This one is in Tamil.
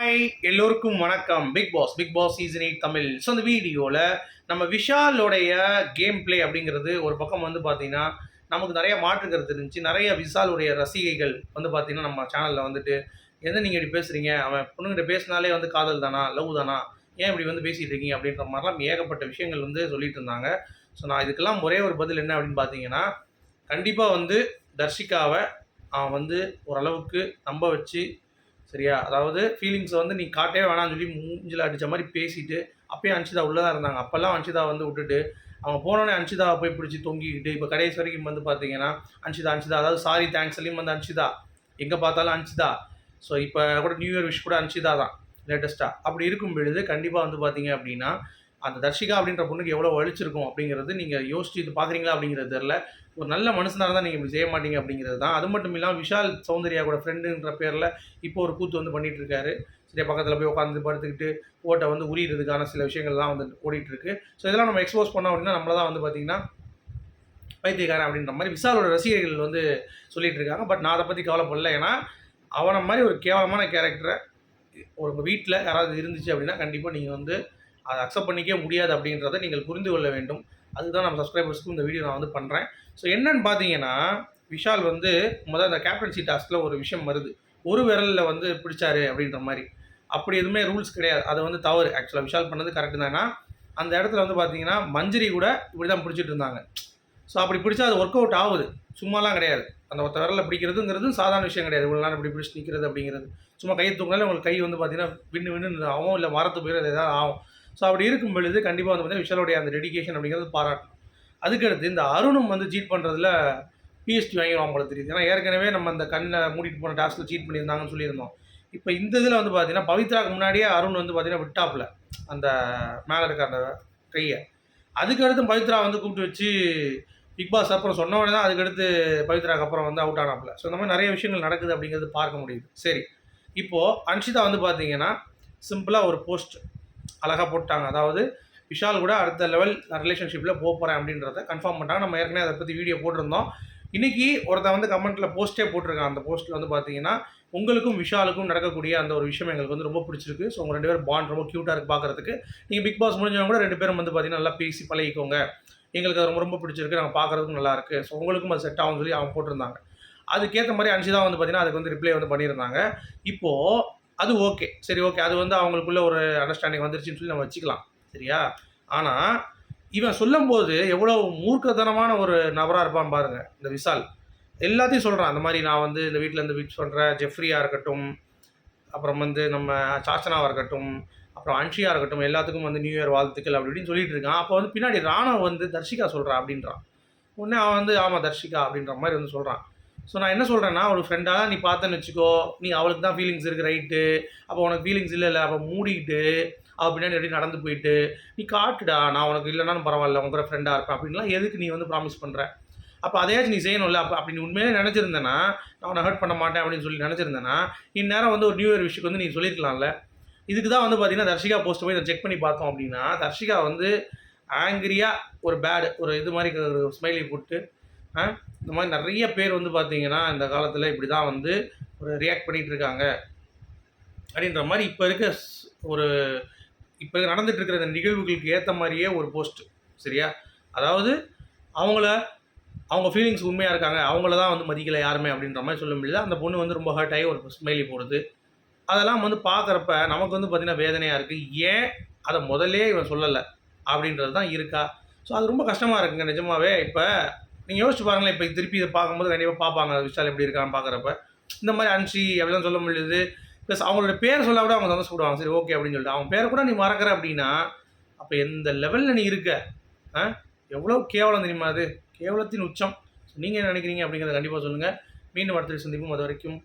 ஹாய் எல்லோருக்கும் வணக்கம். Bigg Boss season 8 Tamil. So அந்த வீடியோவில் நம்ம விஷாலோடைய கேம் பிளே அப்படிங்கிறது ஒரு பக்கம் வந்து பார்த்தீங்கன்னா நமக்கு நிறைய மாற்று கருத்து இருந்துச்சு. நிறைய விஷாலுடைய ரசிகைகள் வந்து பார்த்தீங்கன்னா நம்ம சேனலில் வந்துட்டு எதை நீங்கள் இப்படி பேசுகிறீங்க, அவன் பொண்ணுங்கிட்ட பேசினாலே வந்து காதல் தானா, லவ் தானா, ஏன் இப்படி வந்து பேசிகிட்டு இருக்கீங்க அப்படின்ற மாதிரிலாம் ஏகப்பட்ட விஷயங்கள் வந்து சொல்லிட்டு இருந்தாங்க. ஸோ நான் இதுக்கெல்லாம் ஒரே ஒரு பதில் என்ன அப்படின்னு பார்த்தீங்கன்னா, கண்டிப்பாக வந்து தர்ஷிகாவை அவன் வந்து ஓரளவுக்கு நம்ப வச்சு, சரியா? அதாவது ஃபீலிங்ஸை வந்து நீ காட்டவே வேணாம்னு சொல்லி மூஞ்சில அடித்த மாதிரி பேசிட்டு, அப்பயே அன்ஷிதா உள்ளே தான் இருந்தாங்க. அப்போல்லாம் அன்ஷிதா வந்து விட்டுட்டு, அவங்க போனோடனே அன்ஷிதாவை போய் பிடிச்சி தொங்கிக்கிட்டு, இப்போ கடைசி வரைக்கும் வந்து பார்த்தீங்கன்னா, அன்ஷிதா அதாவது சாரி தேங்க்ஸ் சொல்லியும் வந்து அன்ஷிதா, எங்கே பார்த்தாலும் அன்ஷிதா. ஸோ இப்போ கூட நியூ இயர் விஷ் கூட அன்ஷிதா தான் லேட்டஸ்ட்டாக. அப்படி இருக்கும் பொழுது கண்டிப்பாக வந்து பார்த்தீங்க அப்படின்னா, அந்த தர்ஷிகா அப்படின்ற பொண்ணுக்கு எவ்வளோ வலிச்சிருக்கும் அப்படிங்கிறது நீங்கள் யோசிச்சு இது பார்க்குறீங்களா அப்படிங்கிறது தெரில. ஒரு நல்ல மனுஷனாக தான் நீங்கள் இப்படி செய்ய மாட்டீங்க அப்படிங்கிறது தான். அது மட்டும் இல்லாமல் விஷால் சௌந்தர்யா கூட ஃப்ரெண்டுன்ற பேரில் இப்போ ஒரு கூத்து வந்து பண்ணிகிட்டு இருக்காரு. சரியா, பக்கத்தில் போய் உட்காந்து படுத்துக்கிட்டு ஓட்டை வந்து உரியிறதுக்கான சில விஷயங்கள்லாம் வந்து ஓடிட்டுருக்கு. ஸோ இதெல்லாம் நம்ம எக்ஸ்போஸ் பண்ணோம் அப்படின்னா நம்மள தான் வந்து பார்த்திங்கன்னா பைத்தியக்காரன் அப்படின்ற மாதிரி விஷாலோட ரசிகர்கள் வந்து சொல்லிகிட்டு இருக்காங்க. பட் நான் அதை பற்றி கவலைப்படல. ஏன்னா அவனை மாதிரி ஒரு கேவலமான கேரக்டரை ஒரு வீட்டில் யாராவது இருந்துச்சு அப்படின்னா கண்டிப்பாக நீங்கள் வந்து அதை அக்செப்ட் பண்ணிக்கவே முடியாது அப்படின்றத நீங்கள் புரிந்து கொள்ள வேண்டும். அதுதான் நம்ம சப்ஸ்கிரைபர்ஸ்க்கும் இந்த வீடியோ நான் வந்து பண்ணுறேன். ஸோ என்னன்னு பார்த்தீங்கன்னா, விஷால் வந்து அந்த கேப்டன்சி டாஸ்கில் ஒரு விஷயம் வருது. ஒரு விரலில் வந்து பிடிச்சாரு அப்படின்ற மாதிரி. அப்படி எதுவுமே ரூல்ஸ் கிடையாது. அது வந்து தவறு. ஆக்சுவலாக விஷால் பண்ணது கரெக்டு தானா, அந்த இடத்துல வந்து பார்த்தீங்கன்னா மஞ்சரி கூட இப்படி தான் பிடிச்சிட்டு இருந்தாங்க. ஸோ அப்படி பிடிச்சா அது ஒர்க் அவுட் ஆகுது, சும்மாலாம் கிடையாது. அந்த ஒருத்த விரலில் பிடிக்கிறதுங்கிறது சாதாரண விஷயம் கிடையாது. இவ்வளோ நேரம் இப்படி பிடிச்சி நிற்கிறது அப்படிங்கிறது. சும்மா கையை தூக்கினாலே உங்களுக்கு கை வந்து பார்த்தீங்கன்னா வின்னு ஆகும், இல்லை மரத்து போயிடும், அது எதாவது ஆகும். ஸோ அப்படி இருக்கும் பொழுது கண்டிப்பாக வந்து பார்த்தீங்கன்னா விஷாலோடைய அந்த டெடிகேஷன் அப்படிங்கிறது பாராட்டணும். அதுக்கடுத்து இந்த அருணும் வந்து சீட் பண்ணுறதுல பிஎஸ்டி வாங்கிடுவாங்க போல தெரியுது. ஏன்னா ஏற்கனவே நம்ம அந்த கண்ணை மூடிட்டு போன டாஸ்க்கில் சீட் பண்ணியிருந்தாங்கன்னு சொல்லியிருந்தோம். இப்போ இந்த இதில் வந்து பார்த்தீங்கன்னா பவித்ராக்கு முன்னாடியே அருண் வந்து பார்த்தீங்கன்னா விட்டாப்பில் அந்த மேலே இருக்க அந்த கையை. அதுக்கடுத்து பவித்ரா வந்து கூப்பிட்டு வச்சு பிக் பாஸ் அப்புறம் சொன்னவொடனே தான் அதுக்கடுத்து பவித்ராக்கு அப்புறம் வந்து அவுட் ஆனாப்பில். ஸோ இந்த மாதிரி நிறைய விஷயங்கள் நடக்குது அப்படிங்கிறது பார்க்க முடியுது. சரி, இப்போது அன்ஷிதா வந்து பார்த்தீங்கன்னா சிம்பிளாக ஒரு போஸ்ட் அழகாக போட்டாங்க. அதாவது விஷால் கூட அடுத்த லெவல் ரிலேஷன்ஷிப்பில் போகிறேன் அப்படின்றத கன்ஃபார்ம் பண்ணிட்டாங்க. நம்ம ஏற்கனவே அதை பற்றி வீடியோ போட்டிருந்தோம். இன்றைக்கி ஒருத்தன் வந்து கமெண்ட்டில் போஸ்ட்டே போட்டிருக்கான். அந்த போஸ்ட்டில் வந்து பார்த்தீங்கன்னா, உங்களுக்கும் விஷாலுக்கும் நடக்கக்கூடிய அந்த ஒரு விஷயம் எங்களுக்கு வந்து ரொம்ப பிடிச்சிருக்கு. ஸோ உங்கள் 2 பேரும் பாண்ட் ரொம்ப க்யூட்டாக இருக்குது பார்க்குறதுக்கு. நீங்கள் பிக் பாஸ் முடிஞ்சவங்க கூட 2 பேரும் வந்து பார்த்தீங்கன்னா நல்லா பேசி பழகிக்கோங்க. எங்களுக்கு அது ரொம்ப ரொம்ப பிடிச்சிருக்கு, நாங்கள் பார்க்குறதுக்கும் நல்லாயிருக்கு. ஸோ உங்களுக்கும் அது செட் ஆகும்னு சொல்லி அவங்க போட்டிருந்தாங்க. அதுக்கேற்ற மாதிரி அன்ஷிதா வந்து பார்த்தீங்கன்னா அதுக்கு வந்து ரிப்ளை வந்து பண்ணியிருந்தாங்க. இப்போது அது ஓகே, சரி ஓகே, அது வந்து அவங்களுக்குள்ள ஒரு அண்டர்ஸ்டாண்டிங் வந்துருச்சுன்னு சொல்லி நம்ம வச்சுக்கலாம். சரியா? ஆனால் இவன் சொல்லும்போது எவ்வளோ மூர்க்கத்தனமான ஒரு நபராக இருப்பான் பாருங்கள் இந்த விஷால். எல்லாத்தையும் சொல்கிறான். அந்த மாதிரி நான் வந்து இந்த வீட்டில் இருந்து வீட் சொல்கிறேன், ஜெஃப்ரியாக இருக்கட்டும், அப்புறம் வந்து நம்ம சாச்சனாவாக இருக்கட்டும், அப்புறம் அன்ஷியாக இருக்கட்டும், எல்லாத்துக்கும் வந்து நியூ இயர் வாழ்த்துக்கள் அப்படி இப்படின்னு சொல்லிட்டு இருக்கான். அப்போ வந்து பின்னாடி ராணவ் வந்து தர்ஷிகா சொல்கிறான் அப்படின்றான். உடனே அவன் வந்து ஆமாம் தர்ஷிகா அப்படின்ற மாதிரி வந்து சொல்கிறான். ஸோ நான் என்ன சொல்கிறேன்னா, ஒரு ஃப்ரெண்டாக நீ பார்த்தேன்னு வச்சுக்கோ, நீ அவளுக்கு தான் ஃபீலிங்ஸ் இருக்குது, ரைட்டு. அப்போ உனக்கு ஃபீலிங்ஸ் இல்லை அப்போ மூடிக்கிட்டு அவள் பின்னாடி எப்படி நடந்து போயிட்டு நீ காட்டுடா, நான் உனக்கு இல்லைனாலும் பரவாயில்ல, உங்க கூட ஃப்ரெண்டாக இருப்பேன் அப்படின்லாம் எதுக்கு நீ வந்து ப்ராமிஸ் பண்ணுற? அப்போ அதையாச்சும் நீ செய்யணும்ல. அப்போ அப்படி நீ உண்மையிலே நினச்சிருந்தேன்னா, நான் உன்னை ஹர்ட் பண்ண மாட்டேன் அப்படின்னு சொல்லி நினச்சிருந்தேன்னா, இந்நேரம் வந்து ஒரு நியூ இயர் விஷயத்துக்கு வந்து நீ சொல்லியிருக்கலாம்ல. இதுக்கு தான் வந்து பார்த்தீங்கன்னா தர்ஷிகா போஸ்ட் போய் செக் பண்ணி பார்த்தோம் அப்படின்னா, தர்ஷிகா வந்து ஆங்கிரியாக ஒரு பேடு ஒரு இது மாதிரி ஸ்மைலி போட்டு இந்த மாதிரி நிறைய பேர் வந்து பார்த்தீங்கன்னா இந்த காலத்தில் இப்படி தான் வந்து ஒரு ரியாக்ட் பண்ணிகிட்டு இருக்காங்க அப்படின்ற மாதிரி இப்போ இருக்க ஒரு இப்போ நடந்துட்டு இருக்கிற இந்த நிகழ்வுகளுக்கு ஏற்ற மாதிரியே ஒரு போஸ்ட். சரியா? அதாவது அவங்க ஃபீலிங்ஸ் உண்மையாக இருக்காங்க, அவங்கள தான் வந்து மதிக்கலை யாருமே அப்படின்ற மாதிரி சொல்ல முடியல. அந்த பொண்ணு வந்து ரொம்ப ஹர்ட் ஆகி ஒரு ஸ்மைலி போடுது. அதெல்லாம் வந்து பார்க்குறப்ப நமக்கு வந்து பார்த்திங்கன்னா வேதனையாக இருக்குது. ஏன் அதை முதல்லே இவன் சொல்லலை அப்படின்றது தான் இருக்கா. ஸோ அது ரொம்ப கஷ்டமாக இருக்குங்க நிஜமாகவே. இப்போ நீங்கள் யோசிச்சு பாருங்களேன், இப்போ திருப்பி இதை பார்க்கும்போது கண்டிப்பாக பார்ப்பாங்க விஷால் எப்படி இருக்கான்னு பார்க்குறப்ப. இந்த மாதிரி அன்ஷி அப்படிலாம் சொல்ல முடியுது. ப்ளஸ் அவங்களோட பேர் சொல்ல கூட அவங்க சந்தோஷப்படுவாங்க. சரி ஓகே அப்படின்னு சொல்லிட்டு அவங்க பேரை கூட நீ மறக்கிற அப்படின்னா அப்போ எந்த லெவலில் நீ இருக்க? எவ்வளோ கேவலம் தெரியுமா அது? கேவலத்தின் உச்சம். நீங்கள் என்ன நினைக்கிறீங்க அப்படிங்கிறத கண்டிப்பாக சொல்லுங்கள். மீண்டும் அடுத்த சந்திப்போம். அது வரைக்கும்